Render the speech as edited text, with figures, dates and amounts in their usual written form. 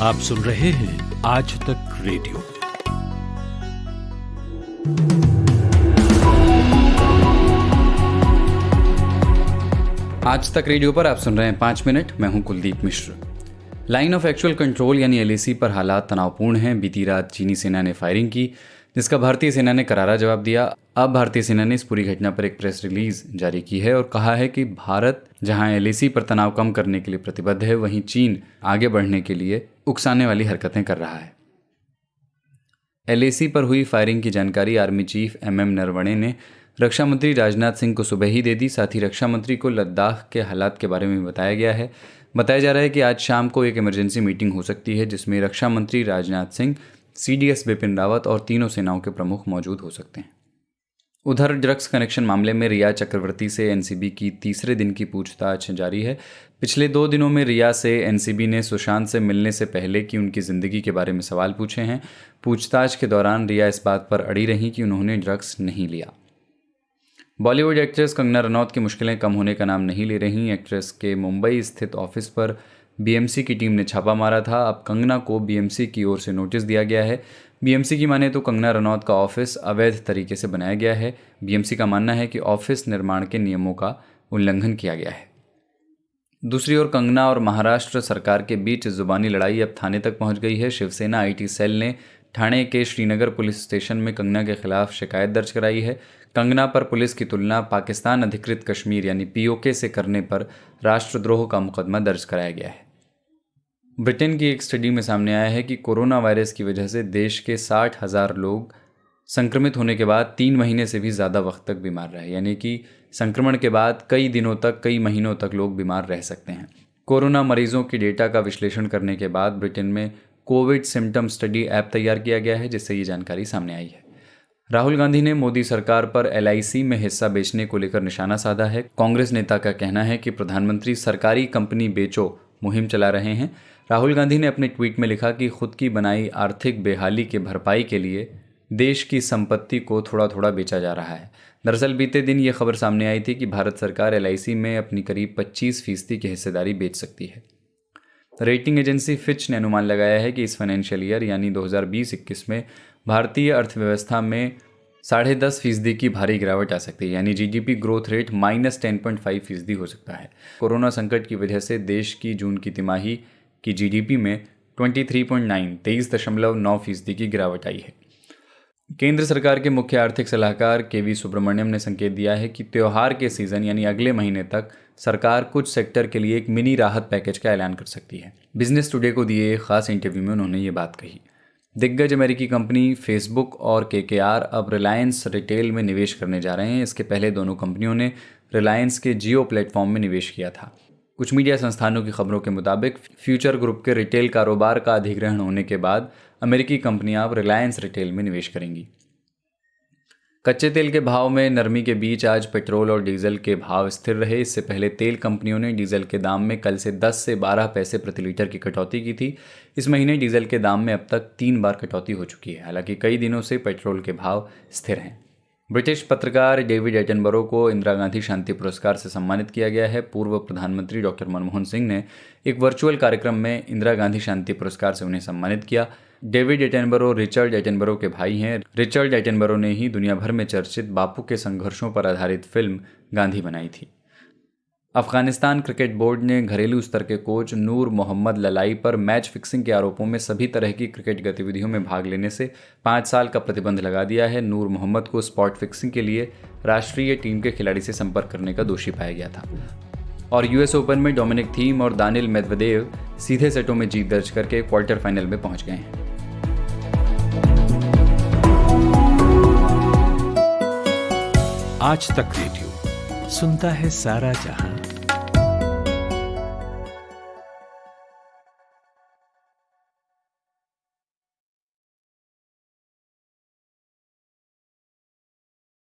आप सुन रहे हैं आज तक रेडियो। आज तक रेडियो पर आप सुन रहे हैं 5 मिनट। मैं हूं कुलदीप मिश्र। लाइन ऑफ एक्चुअल कंट्रोल यानी एलएसी पर हालात तनावपूर्ण हैं। बीती रात चीनी सेना ने फायरिंग की, जिसका भारतीय सेना ने करारा जवाब दिया। अब भारतीय सेना ने इस पूरी घटना पर एक प्रेस रिलीज जारी की है और कहा है कि भारत जहां एलएसी पर तनाव कम करने के लिए प्रतिबद्ध है, वहीं चीन आगे बढ़ने के लिए उकसाने वाली हरकतें कर रहा है। एलएसी पर हुई फायरिंग की जानकारी आर्मी चीफ एमएम नरवणे ने रक्षा मंत्री राजनाथ सिंह को सुबह ही दे दी। साथ ही रक्षा मंत्री को लद्दाख के हालात के बारे में बताया गया है। बताया जा रहा है कि आज शाम को एक इमरजेंसी मीटिंग हो सकती है, जिसमें रक्षा मंत्री राजनाथ सिंह, सीडीएस बिपिन रावत और तीनों सेनाओं के प्रमुख मौजूद हो सकते हैं। उधर ड्रग्स कनेक्शन मामले में रिया चक्रवर्ती से एनसीबी की तीसरे दिन की पूछताछ जारी है। पिछले 2 दिनों में रिया से एनसीबी ने सुशांत से मिलने से पहले की उनकी ज़िंदगी के बारे में सवाल पूछे हैं। पूछताछ के दौरान रिया इस बात पर अड़ी रही कि उन्होंने ड्रग्स नहीं लिया। बॉलीवुड एक्ट्रेस कंगना रनौत की मुश्किलें कम होने का नाम नहीं ले रही। एक्ट्रेस के मुंबई स्थित ऑफिस पर बीएमसी की टीम ने छापा मारा था। अब कंगना को बीएमसी की ओर से नोटिस दिया गया है। बीएमसी की माने तो कंगना रनौत का ऑफिस अवैध तरीके से बनाया गया है। बीएमसी का मानना है कि ऑफिस निर्माण के नियमों का उल्लंघन किया गया है। दूसरी ओर कंगना और महाराष्ट्र सरकार के बीच जुबानी लड़ाई अब थाने तक पहुंच गई है। शिवसेना आईटी सेल ने ठाणे के श्रीनगर पुलिस स्टेशन में कंगना के खिलाफ शिकायत दर्ज कराई है। कंगना पर पुलिस की तुलना पाकिस्तान अधिकृत कश्मीर यानी पीओके से करने पर राष्ट्रद्रोह का मुकदमा दर्ज कराया गया है। ब्रिटेन की एक स्टडी में सामने आया है कि कोरोना वायरस की वजह से देश के 60,000 लोग संक्रमित होने के बाद 3 महीने से भी ज़्यादा वक्त तक बीमार रहे, यानी कि संक्रमण के बाद कई दिनों तक, कई महीनों तक लोग बीमार रह सकते हैं। कोरोना मरीजों की डेटा का विश्लेषण करने के बाद ब्रिटेन में कोविड सिम्टम स्टडी ऐप तैयार किया गया है, जिससे ये जानकारी सामने आई है। राहुल गांधी ने मोदी सरकार पर एलआईसी में हिस्सा बेचने को लेकर निशाना साधा है। कांग्रेस नेता का कहना है कि प्रधानमंत्री सरकारी कंपनी बेचो मुहिम चला रहे हैं। राहुल गांधी ने अपने ट्वीट में लिखा कि खुद की बनाई आर्थिक बेहाली के भरपाई के लिए देश की संपत्ति को थोड़ा थोड़ा बेचा जा रहा है। दरअसल बीते दिन ये खबर सामने आई थी कि भारत सरकार एलआईसी में अपनी करीब 25% की हिस्सेदारी बेच सकती है। रेटिंग एजेंसी फिच ने अनुमान लगाया है कि इस फाइनेंशियल ईयर यानी 2020-21 में भारतीय अर्थव्यवस्था में 10.5% की भारी गिरावट आ सकती है, यानी जीडीपी ग्रोथ रेट -10.5% हो सकता है। कोरोना संकट की वजह से देश की जून की तिमाही की जीडीपी में 23.9% की गिरावट आई है। केंद्र सरकार के मुख्य आर्थिक सलाहकार केवी सुब्रमण्यम ने संकेत दिया है कि त्योहार के सीजन यानी अगले महीने तक सरकार कुछ सेक्टर के लिए एक मिनी राहत पैकेज का ऐलान कर सकती है। बिजनेस टुडे को दिए एक खास इंटरव्यू में उन्होंने ये बात कही। दिग्गज अमेरिकी कंपनी फेसबुक और केकेआर अब रिलायंस रिटेल में निवेश करने जा रहे हैं। इसके पहले दोनों कंपनियों ने रिलायंस के जियो प्लेटफॉर्म में निवेश किया था। कुछ मीडिया संस्थानों की खबरों के मुताबिक फ्यूचर ग्रुप के रिटेल कारोबार का अधिग्रहण होने के बाद अमेरिकी कंपनियां अब रिलायंस रिटेल में निवेश करेंगी। कच्चे तेल के भाव में नरमी के बीच आज पेट्रोल और डीजल के भाव स्थिर रहे। इससे पहले तेल कंपनियों ने डीजल के दाम में कल से 10 से 12 पैसे प्रति लीटर की कटौती की थी। इस महीने डीजल के दाम में अब तक 3 बार कटौती हो चुकी है। हालांकि कई दिनों से पेट्रोल के भाव स्थिर हैं। ब्रिटिश पत्रकार डेविड एटनबरो को इंदिरा गांधी शांति पुरस्कार से सम्मानित किया गया है। पूर्व प्रधानमंत्री डॉक्टर मनमोहन सिंह ने एक वर्चुअल कार्यक्रम में इंदिरा गांधी शांति पुरस्कार से उन्हें सम्मानित किया। डेविड एटनबरो रिचर्ड एटनबरो के भाई हैं। रिचर्ड एटनबरो ने ही दुनिया भर में चर्चित बापू के संघर्षों पर आधारित फिल्म गांधी बनाई थी। अफगानिस्तान क्रिकेट बोर्ड ने घरेलू स्तर के कोच नूर मोहम्मद ललाई पर मैच फिक्सिंग के आरोपों में सभी तरह की क्रिकेट गतिविधियों में भाग लेने से 5 साल का प्रतिबंध लगा दिया है। नूर मोहम्मद को स्पॉट फिक्सिंग के लिए राष्ट्रीय टीम के खिलाड़ी से संपर्क करने का दोषी पाया गया था। और यूएस ओपन में डोमिनिक थीम और दानिल मेदवेदेव सीधे सेटों में जीत दर्ज करके क्वार्टर फाइनल में पहुंच गए हैं। आज तक रेडियो सुनता है सारा जहां।